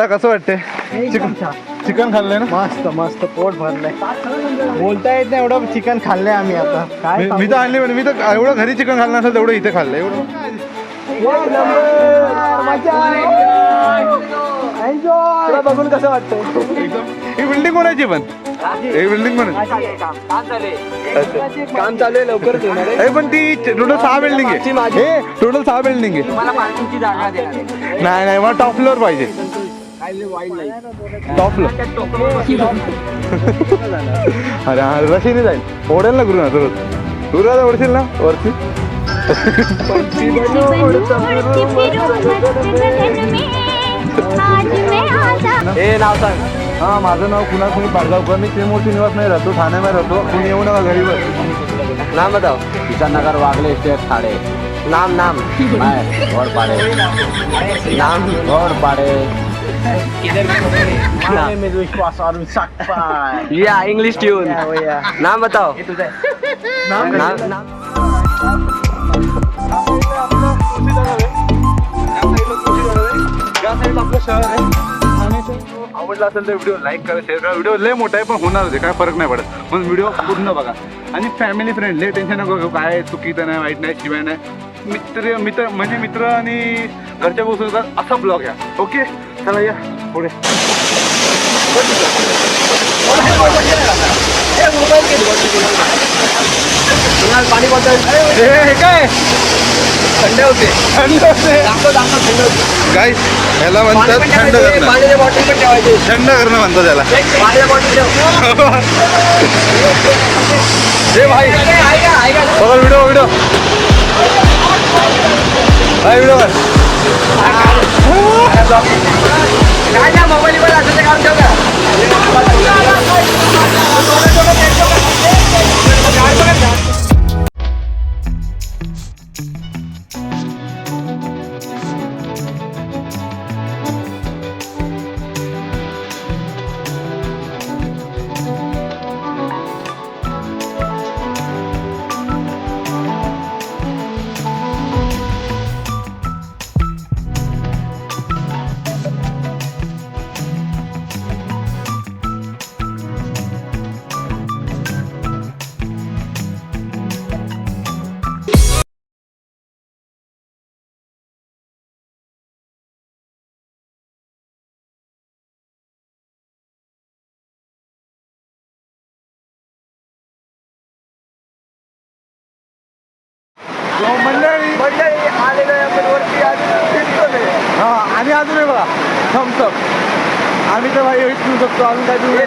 कसं वाटतंय? चिकन खाल्लंय ना? मस्त मस्त पोट भरलंय. बोलता येत नाही एवढं चिकन खाल्लंय आम्ही आता. काय मी तर आणली मी तर एवढं घरी चिकन खाल्लं नसेल तेवढं इथे खाल्लं एवढं. बघून कसं वाटतंय? ही बिल्डिंग कोणाची पण? ही बिल्डिंग पण काम चालू आहे लवकरच होणार आहे. पण ती टोटल 6 बिल्डिंग आहे. हे टोटल 6 बिल्डिंग आहे. नाही नाही मला टॉप फ्लोअर पाहिजे. Top floor. अरे रशीने जाईल ओढेल ना गुरुनाथ रोज. गुरुनाथ ओढशील ना वरती. हे नाव सांग. हा माझं नाव कुणाल कुणी पाडगावकर. मी त्रिमूर्ती निवास नाही राहतो ठाण्यामध्ये राहतो. तुम्ही येऊ नका घरी बस. नाम बताओ. किशन नगर वागले स्टेट ठाणे. नाम नाम घोरपाडे. नाम घोरपाडे. विश्वास या इंग्लिश ट्यून. नाम बताओ. नाम आपलं शहर आहे. आवडला असेल तर व्हिडिओ लाईक करा शेअर करा. व्हिडिओ लय मोठा आहे पण होणार होते काय फरक नाही पडत. पण व्हिडिओ पूर्ण बघा आणि फॅमिली फ्रेंड लय टेन्शन नको काय चुकीचं नाही वाईट नाही शिवाय नाही. मित्र म्हणजे मित्र आणि घरच्या बसून असा ब्लॉग या. ओके चला या पुढे. पाणी बॉटल हे काय थंड होते. गाईस ह्याला म्हणतात थंड करणं. पाण्याच्या बॉटल पण ठेवायचे. थंड करणं म्हणतात त्याला. पाण्याच्या बॉटल ठेव. हे भाई बघा व्हिडिओ व्हिडिओ भाई व्हिडिओ काय ना मोबाईलवर असं ते काम ठेव का. मंडळी आलेलं आहे आपण वरती. हा आणि अजून हे बघा थम्सअप. आम्ही तर भाई हेच पिऊ शकतो. अजून काय पिऊ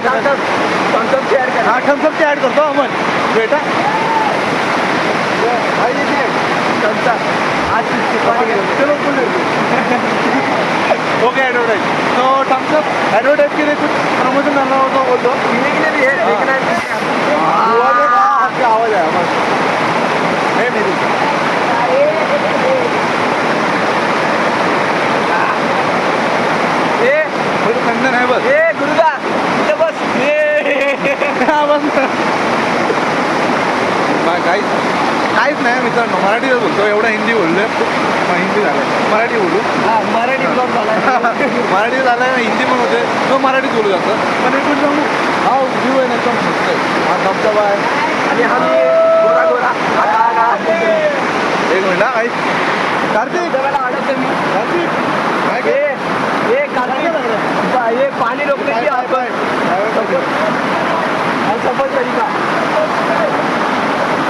थम्सअपची ऍड करा. हा थम्सअपची ॲड करतो आपण बेटा. ओके ॲडव्हर्टाईज तो थम्सअप ॲडव्हर्टाईज के लिए कुछ प्रमोशन करना हो तो बोल दो. आवाज आहे मस्त. हे मेरी खंडन आहे बस. गुरुदा इथं बस. बस काहीच नाही मित्रांनो. मराठीच बोलतो. एवढं हिंदी बोललोय. हिंदी झालं मराठी बोलू. मराठी ब्लॉग झाला. मराठी झालं आहे हिंदी पण होते. तो मराठीत बोलू जातं. पण एकूण सांगू हा व्ह्यू आहे ना एकदम मस्त आहे. हा धबधबा आहे आणि हा गोरा गोरा एक मिनिट हा काही कार्तिक अडकतो मी. कार्तिक काय काय हे पाणी रोखण्याची सफल तरीका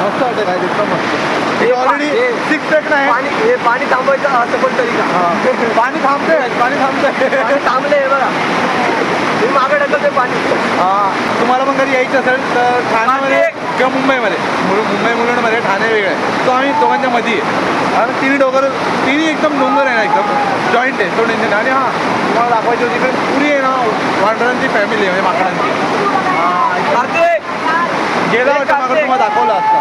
मस्त वाटतं काय एकदम मस्त. हे ऑलरेडी 6 पॅक नाही. पाणी थांबवायचा सफल तरीका. पाणी थांबते पाणी थांबले हे बघा. मी मागे ढकलते पाणी. तुम्हाला पण कधी यायचं असेल तर ठाण्यामध्ये किंवा मुंबईमध्ये मुलुंडमध्ये ठाणे वेगळं आहे. तो आम्ही दोघांच्या मध्ये आहे. आणि तिन्ही एकदम डोंगर आहे ना एकदम जॉईंट आहे तो टेन्शन. आणि हां तुम्हाला दाखवायची होती इकडे पुरी आहे ना वांढरांची फॅमिली आहे म्हणजे माकडांची. गेला होता मागं तुम्हाला दाखवलं असतं.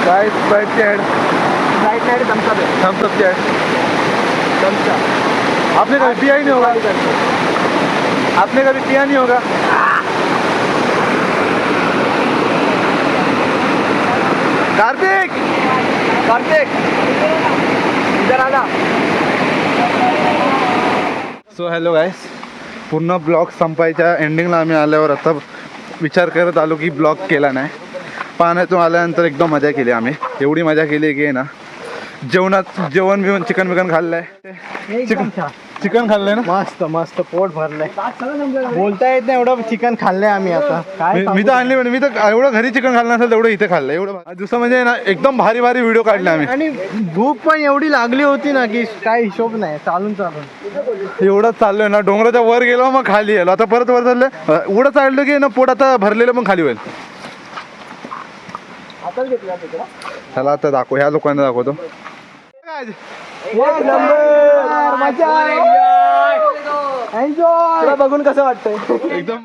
काय स्प्राइटची ॲड थम्सअपची ॲड. आपने कभी पिया ही नहीं होगा. आपने कभी पिया नहीं होगा. सो हॅलो गाईस, पूर्ण ब्लॉग संपायच्या एंडिंगला आम्ही आल्यावर आता विचार करत आलो की ब्लॉग केला नाही. पाण्यातून आल्यानंतर एकदम मजा केली आम्ही. एवढी मजा केली की ना, जेवण बिवण चिकन बिकन खाल्लंय. चिकन खाल्लंय ना, मस्त मस्त पोट भरलंय. बोलता येत नाही एवढं चिकन खाल्लंय आम्ही आता. काय मी तर आणली म्हणजे मी तर एवढं घरी चिकन खाल्लं नसेल तेवढं इथे खाल्लं. एवढं दुसरं म्हणजे ना एकदम भारी भारी व्हिडिओ काढले आम्ही. आणि भूक पण एवढी लागली होती ना की काय हिशोब नाही. चालून एवढंच चाललोय ना, डोंगराच्या वर गेलो मग खाली आलो. आता परत वर चाललोय. एवढं चाललं की ना पोट आता भरलेलं मग खाली होईल. चला आता दाखव, ह्या लोकांना दाखवतो. तुला बघून कसं वाटतंय? एकदम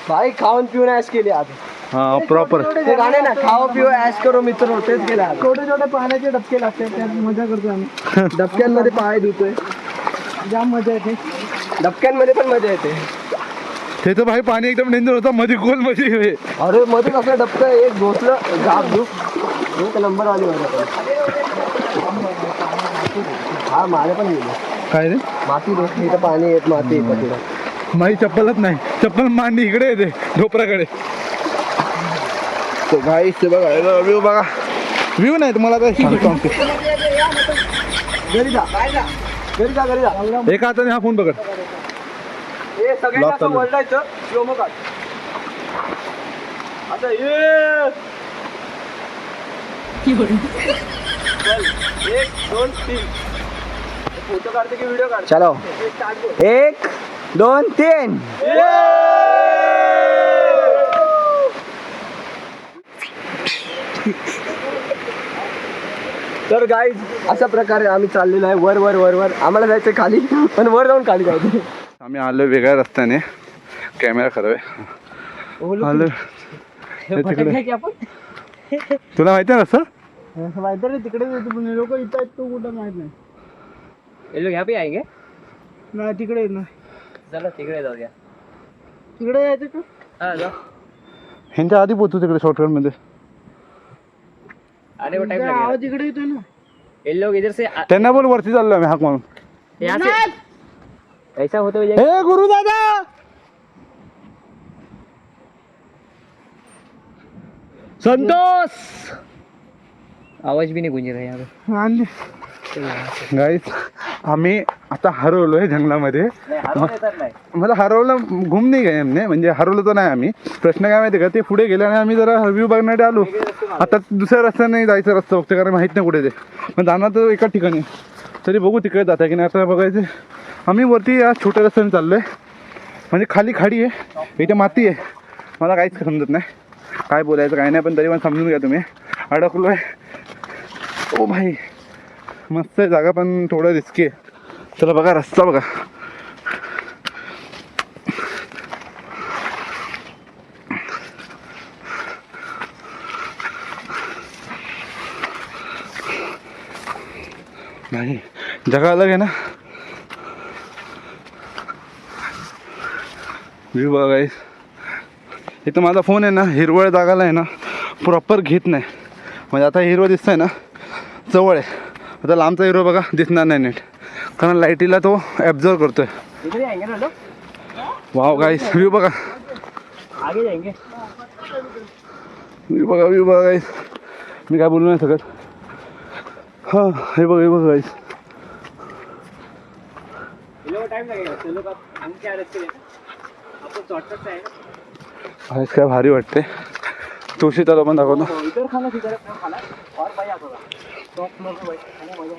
भाई खाऊन पिऊन ऐश केली आज. हा प्रॉपर ते गाणे ना, खाओ पिओ ऐश करो मित्र होतेच गेला. छोटे छोटे पाण्याचे डबके लागतात, त्यात मजा करतो आम्ही. डबक्यांमध्ये पाय धुतोय, जाम मजा येते. डबक्यांमध्ये पण मजा येते. ते तर भाई पाणी एकदम डेंजर होतं मध्ये गोल मध्ये. अरे मध्ये कसं डबकं एक घोसलं गाप धूप एक नंबर आली माझ्याकडे. हा माझ्या पण गेलो. काय रे, माती रोखली इथं पाणी येत, माती येतं पुढं. माझी चप्पलच नाही. चप्पल मांडी इकडे येते ढोपराकडे. तो भाई ते बघा, व्ह्यू बघा. व्ह्यू नाही तुम्हाला आता सांगतो. घरी जा घरी जा घरी जा. एका हाताने हा फोन पकड. हे सगळ्यांना असं वरडायचं श्लोमो काढ. आता ये चल 1 2 3 फोटो काढते की व्हिडिओ काढ. चलो 1 2 3. तर गाईज अशा प्रकारे आम्ही चाललेलो आहे वर वर वर वर. आम्हाला जायचं खाली, पण वर जाऊन खाली जायचं. आम्ही आलो वेगळ्या रस्त्याने. कॅमेरा खराब आहे. आलो तिकडे. तुला माहिती आहे रस्ता? माहिती नाही तिकडे लोक इथं आहेत, तो कुठं माहित नाही. ये लोग यहाँ पे आएंगे? नाही तिकडे येत नाही. चलो तिकडे जाऊया. तिकडे यायचं का? हाँ जाओ. ह्यांच्या आधी पोहोचू तिकडे शॉर्टकट मध्ये. आने को टाइम आवाज लगेगा. तिकडे येतोय ना. ये लोग इधर से त्यांना बोल वरती चाललो आम्ही हाक मारून. यहाँ से ऐसा होते हुए जाएगा. हे गुरु दादा, संतोष आवाज भी नहीं गूंज रहा है यहाँ पे. गाईस आम्ही आता हरवलोय जंगलामध्ये. मला हरवलं घुम नाही काय एमने, म्हणजे हरवलं तर नाही आम्ही. प्रश्न काय माहिती का, ते पुढे गेले आणि आम्ही जरा व्ह्यू बघण्यासाठी आलो. आता दुसऱ्या रस्त्याने जायचं रस्ता बघतो, कारण माहित नाही कुठे ते. पण जाणार तर एका ठिकाणी, तरी बघू तिकडे जाता की नाही. आता बघायचं आम्ही वरती या छोट्या रस्त्याने चाललोय. म्हणजे खाली खाडी आहे, इथे माती आहे. मला काहीच समजत नाही काय बोलायचं काय नाही, पण तरी पण समजून घ्या तुम्ही. अडकलोय. ओ भाई मस्त आहे जागा, पण थोडं रिस्की आहे. चला बघा रस्ता बघा. नाही जगा अलग आहे ना. व्ह्यू बघा गाईस. इथं माझा फोन आहे ना, हिरवळ जागाला आहे ना प्रॉपर घेत नाही. म्हणजे आता हिरवळ दिसतंय ना जवळ आहे, आता लांबचा हिरो बघा दिसणार नाही नीट, कारण लाईटीला तो ॲब्झर्व करतोय. इधर ही आएंगे ना लोग. वाव गाईस व्ह्यू बघा. आगे जाएंगे. व्ह्यू बघा गाईस. मी काय बोलू नाही शकत. हां हे बघा गाईस. ये लोग टाइम लगेगा. चलो का हम क्या रास्ते हैं आपको शॉर्टकट से आएगा. गाईस काय भारी वाटते. तुळशी त्याला पण दाखवतो. इधर खाना किधर खाना और भाई आप होगा टॉप फ्लोर पे बैठ के खाना मजा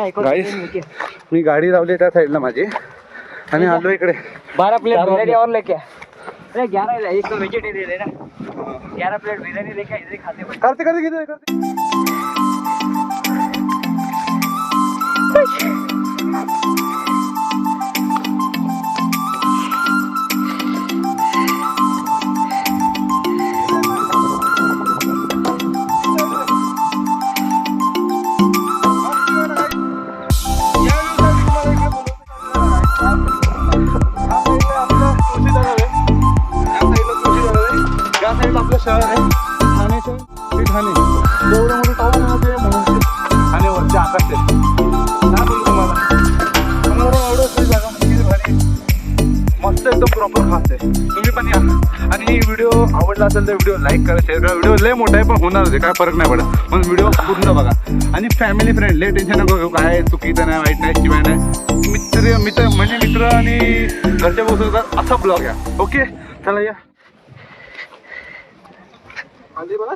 आता. गाईस मी गाडी लावली त्या साईडला माझी आणि आलो इकडे. 12 प्लेट बिरयानी और लेके आ. अरे 11 एक तो वेजिटेरियन दे देना. 11 प्लेट बिरयानी लेके इधर ही खाते हैं. करते किती करते. आपलं शहर आहे ठाणे. ठाणे एवढं मोठं टॉवर म्हणून आणि वरती आकाश आहे. काय बोलू तुम्हाला, आम्हाला पण आवडत असते जागा म्हणजे भारी मस्त एकदम प्रॉपर खास आहे. तुम्ही पण या आणि व्हिडिओ आवडला असेल तर व्हिडिओ लाईक करा, शेअर करा. व्हिडिओ लय मोठा आहे पण होणार आहे, काय फरक नाही पडत. म्हणून व्हिडिओ पूर्ण बघा आणि फॅमिली फ्रेंड लय टेन्शन नको घेऊ, काय चुकीचं नाही, वाईट नाही, शिवाय नाही. मित्र म्हणजे मित्र आणि घरच्या बसून असा ब्लॉग घ्या. ओके चला या. खाली बघा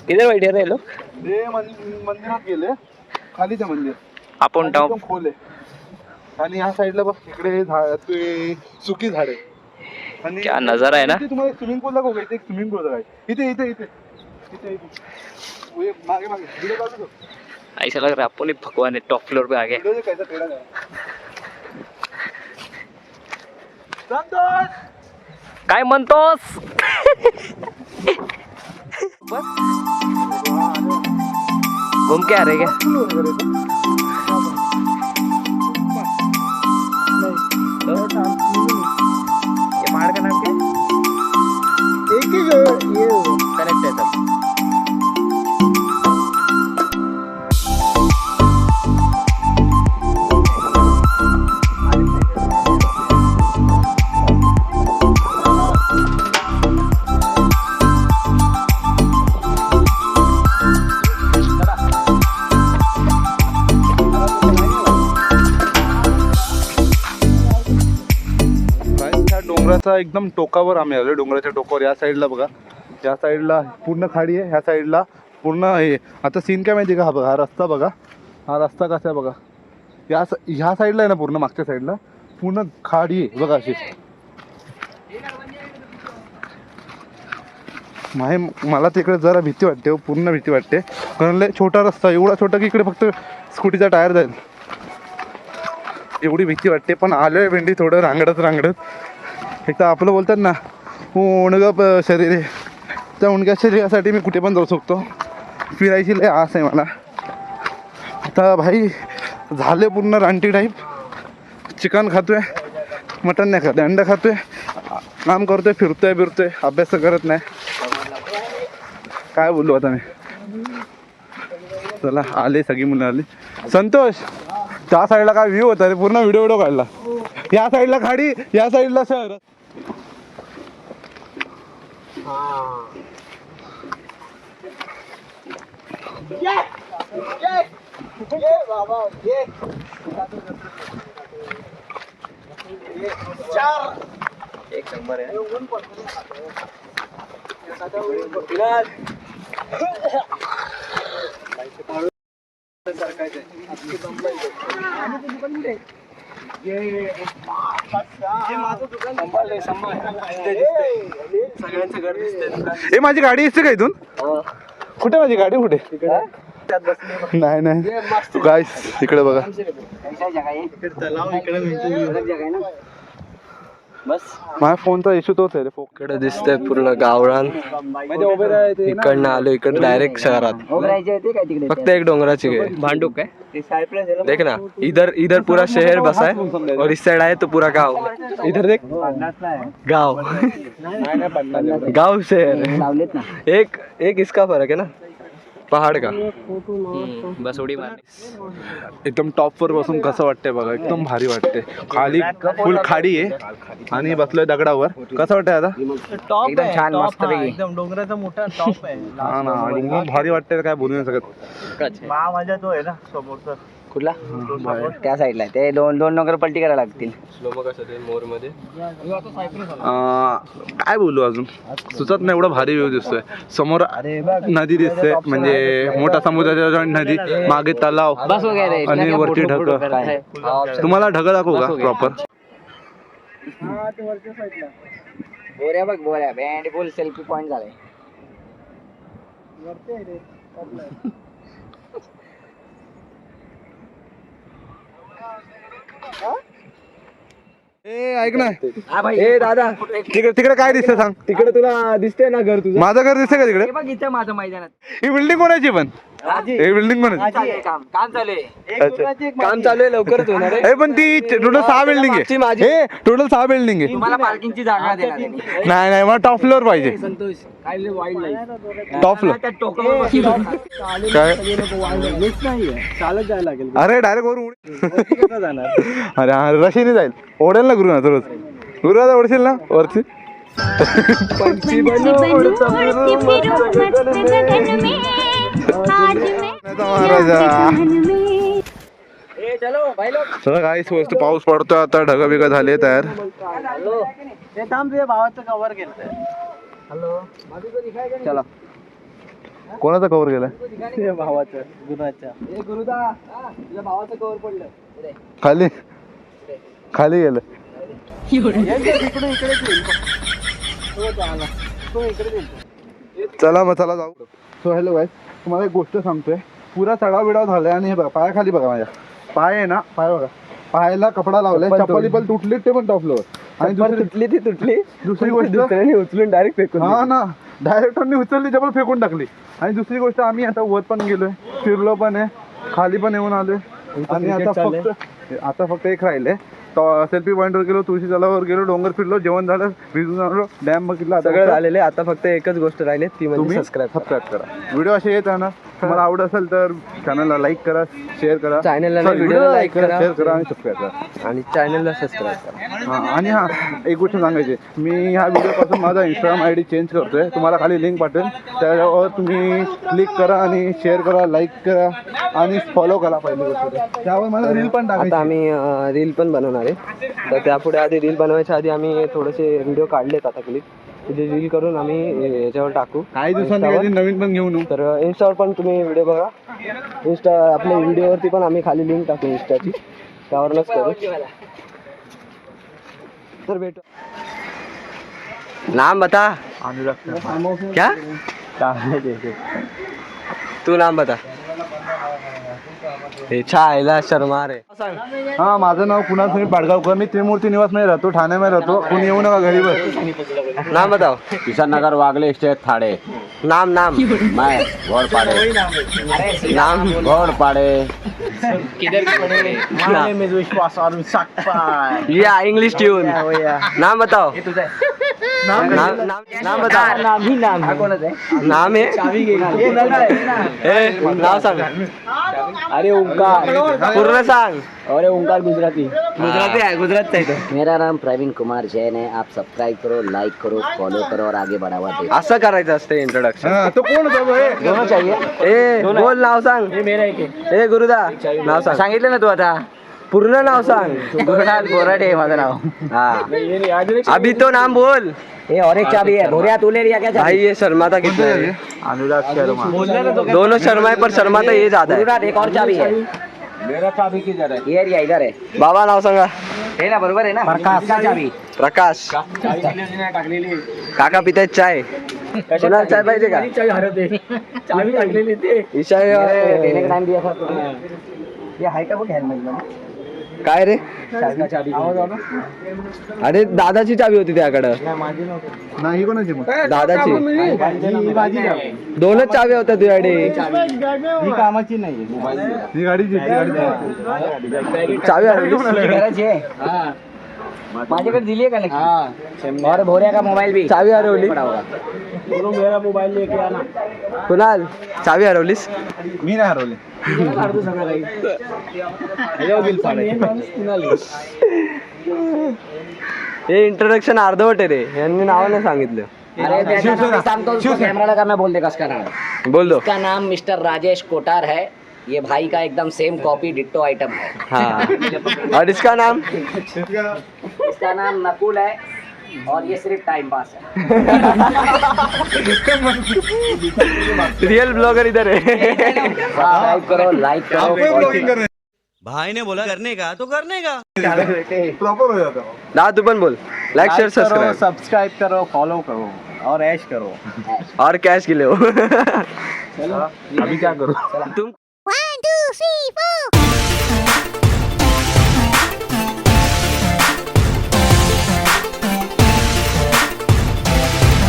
किधर बैठे रहे लोग? ते मंदिरात गेले, खालीच आहे मंदिर, आपण टाव एकदम खोल आहे. आणि ह्या साईडला बघ इकडे ते सुकी झाड आहे. आणि क्या नजारा आहे ना. इथे तुम्हाला स्विमिंग पूल दाखवू का? इथे एक स्विमिंग पूल आहे. इथे इथे इथे इथे इथे मागे मागे व्हिडिओ काढू शकतो. ऐसा लग रहा है अपन ही भगवान है, टॉप फ्लोर पे आ गए. व्हिडिओ कैसा टेढ़ा है. संतोष काय म्हणतोस? घूम के आ रहे क्या? ये पहाड़ का नाम क्या है? एक ही ये कनेक्ट है सब. डोंगराचा एकदम टोकावर आम्ही आलो. डोंगराच्या टोकावर या साईडला बघा, या साईडला पूर्ण खाडी आहे, ह्या साईडला पूर्ण हे. आता सीन काय माहिती आहे का, हा बघा हा रस्ता बघा, हा रस्ता कसा आहे बघा, ह्या साईडला आहे ना पूर्ण मागच्या साईडला पूर्ण खाडी आहे बघा अशी. मला तिकडे जरा भीती वाटते, पूर्ण भीती वाटते, कारण लय छोटा रस्ता, एवढा छोटा की इकडे फक्त स्कूटीचा टायर जाईल, एवढी भीती वाटते. पण आलोय भेंडी थोडं रांगडत. एक तर आपलं बोलतात ना उणगं शरीर आहे, त्या उणग्या शरीरासाठी मी कुठे पण जाऊ शकतो. फिरायची लय आस आहे मला. आता भाई झाले पूर्ण रानटी टाईप. चिकन खातोय, मटन नाही खातोय, अंडा खातोय, काम करतोय, फिरतोय, अभ्यास करत नाही. काय बोलू आता मी. चला आले, सगळी मुलं आली. संतोष त्या साईडला काय व्ह्यू होता रे, पूर्ण व्हिडिओ काढला. या साईडला खाडी, या साईडला शहर. एक नंबर है. ए माझी गाडी दिसते का इथून? कुठे माझी गाडी, कुठे? नाही तू गाईस इकडे बघा. बस माझ्या फोनचा इश्यू तोच आहे रे. इकडे दिसतंय पूर्ण गावरान. इकडनं आलो, इकडे डायरेक्ट शहरात. फक्त एक डोंगराची गे भांडूप काय देख ना, इधर पूरा शहर बसा है और इस साइड आए तो पूरा गांव. इधर देख, गांव गांव शहर. एक इसका फर्क है ना, पहाड़ का. बस उडी मारली. एकदम टॉपवर बसून कसं वाटतंय बघा, एकदम भारी वाटते. खाली फुल खाडी आहे आणि बसलोय दगडावर. कसं वाटतंय आता? एकदम छान मस्त पैकी. एकदम डोंगराचा मोठा टॉप आहे. हा ना, एकदम भारी वाटतंय, काय बोलू नाही शकत. माझा तो आहे ना समोरचा. कुठला? त्या साईडला ते दोन डोंगर पलटी करायला लागतील. मोर मध्ये काय बोलू अजून सुचत नाही, एवढा भारी व्ह्यू दिसतोय. समोर नदी दिसते, म्हणजे मोठा समुद्राच्या नदी, मागे तलाव बस वगैरे आणि वरती ढग. तुम्हाला ढग दाखवू का प्रॉपर? बोऱ्या बघ, बोऱ्या बँड फुल सेल्फी पॉइंट झालाय. ए ऐक ना, ए दादा, तिकडे काय दिसतंय सांग. तिकडे तुला दिसते ना घर तुझं? माझं घर दिसतंय का तिकडे? हे बघ इथं माझं मैदानात. ही बिल्डिंग कोणाची पण? हे बिल्डिंग पण आहे. काम चालू आहे. अच्छा. काम चालू आहे, लवकरच होणार आहे. हे पण ती टोटल 6 बिल्डिंग मागची आहे. माझी. हे टोटल 6 बिल्डिंग आहे. तुम्हाला पार्किंगची जागा देणार आहे. नाही नाही मला टॉप फ्लोअर पाहिजे. टॉप फ्लोअर त्या टोकावर बसून काय चालत जायला लागेल. अरे डायरेक्ट वरून अरे हा रशीने जाईल. ओढेल ना गुरुनाथ रोज. गुरुनाथ ओढशील ना वरती. पंछी बनूं उड़ती फिरूं मस्त गगन में आज मैं महाराजा ए चलो भाई लोग. चला काही वस्त पाऊस पडतोय आता. ढग बिग झाले तयार. चला कोणाचा कव्हर केलाय ए गुरुदा तुझ्या भावाचं कवर पडलं. खाली खाली गेलं. चला मग चला जाऊ. सो हॅलो गाईस, तुम्हाला एक गोष्ट सांगतोय. पुरा चढाव बिडाव झालाय आणि हे बघा पायाखाली बघा माझ्या पाय आहे ना, पाय बघा पायाला कपडा लावलाय. चप्पली पण तुटली ते पण टॉपलोवर. आणि तुटली ती तुटली. दुसरी गोष्ट दुसऱ्याने उचलून डायरेक्ट फेकून हा ना डायरेक्टरनी उचलली चप्पल फेकून टाकली. आणि दुसरी गोष्ट आम्ही आता वर पण गेलोय, फिरलो पण आहे, खाली पण येऊन आलोय. आणि आता फक्त एक राहिले. सेल्फी पॉईंटवर गेलो, तुळशी तलावावर गेलो, डोंगर फिरलो, जेवण झालं, भिजून आलो, डॅम बघितला. सगळं झालेलं आहे. आता फक्त एकच गोष्ट राहिली ती म्हणजे सबस्क्राईब करा. व्हिडिओ असे येत राहणार. तुम्हाला आवडत असेल तर चॅनलला लाईक करा, शेअर करा. चॅनलला व्हिडिओला लाईक करा, शेअर करा आणि सबस्क्राईब करा. आणि चॅनलला सबस्क्राईब करा. हां आणि हां एक गोष्ट सांगायची, मी ह्या व्हिडिओपासून माझा इंस्टाग्राम ID चेंज करतोय. तुम्हाला खाली लिंक पाठवेल, त्यावर तुम्ही क्लिक करा आणि शेअर करा, लाईक करा आणि फॉलो करा. पहिली गोष्ट त्यावर मला रील पण आता टाकायची. आम्ही रील पण बनवणार आहे. तर त्यापुढे आधी रील बनवायच्या आधी आम्ही थोडेसे व्हिडिओ काढलेत आता क्लिप. ते रील करून आम्ही याच्यावर टाकू. काही दिवसांनी नवीन पण घेऊन येऊ. तर इन्स्टावर पण तुम्ही व्हिडिओ बघा. आपल्या व्हिडिओवरती पण आम्ही खाली लिंक टाकू इंस्टाची, त्यावरूनच करू. तर भेटू. नाम बता. क्या तू नाम बता. छायला शर्मा रे. हा माझं नाव कुणाल सुनील पाडगावकर. मी त्रिमूर्ती निवास मध्ये राहतो, ठाण्यामध्ये राहतो. कोणी येऊ नका घरी बस. नाम बताओ. किशन नगर वागले स्टेट थाड़े. नाम नाम मैं घोड़पाड़े. नाम घोड़पाड़े. या इंग्लिश ट्यून. नाम बताओ. नाम बताओ. नाम आहे. नाव सांग. अरे ओंकार. पूर्ण सांग. अरे ओंकार गुजराती. गुजराती आहे, गुजरातचा आहे तो. मेरा नाम प्रवीण कुमार जैन है. आप सब्सक्राइब करो, लाइक करो, फॉलो करो और आगे बढ़ावा दो. असं करायचं असतं इंट्रोडक्शन. हा, तो कोण होता बे? दोनों चाहिए. ए बोल नाव सांग. हे मेरा एक आहे. ए गुरुदा नाव सांग. सांगितलं ना तू आता. पूर्ण नाव सांग. गुरुनाथ बोराडे आहे माझं नाव. हाँ अभी तो नाम बोल. ये और एक चाबी है. भोरिया तू ले लिया क्या चाबी? भाई ये शर्मा था कितना है? अनुराग शर्मा. दोनों शर्मा है पर शर्मा तो ये ज्यादा है. गुरुनाथ एक और चाबी है. मेरा चाबी किधर है? ये एरिया इधर है. बाबा नाव सांगा. हे ना बरोबर आहे ना. प्रकाश का चाबी. प्रकाश. काका पितायत चाय. कुणाला चाय पाहिजे का? चाबी टाकलेली ते. ईशा देने का टाइम दिया था तो. हे आहे का बघ हेल्मेट मध्ये. काय रे? चाबी. अरे दादाची चावी होती त्याकडं. नाही कोणाची मग दादाची. ही दोनच चाव्या होत्या तुझ्याकडे. कामाची नाही. ही गाडीची चावी हरवली. घराची आहे. माझ्याकडे दिली आहे का नक्की. और भोरिया का मोबाइल भी. चावी हरवली. मेरा मोबाईल लेके आना. कुणाल चावी हरवलीस. मी नाही हरवले. हे इंट्रोडक्शन अर्धवट आहे रे. यांनी नाव नाही सांगितलं. अरे त्याचं नाव मी सांगतो. उसको कैमरा लगा मैं बोल देगा उसका नाम. बोल दो. इसका नाम मिस्टर राजेश कोटार है. ये भाई का एकदम सेम कॉपी डिट्टो आइटम है. हाँ और इसका नाम. इसका नाम नकुल है और ये सिर्फ टाइम पास है. रियल ब्लॉगर इधर है. सब्सक्राइब करो, लाइक करो. भाई ने बोला करने का तो करने का. प्रॉपर हो जाता. ना तू पण बोल. Like share subscribe. सब्सक्राइब करो, फॉलो करो और ऐश करो. और कैश के लिए हो. अभी क्या करो? तुम 1, 2, 3, 4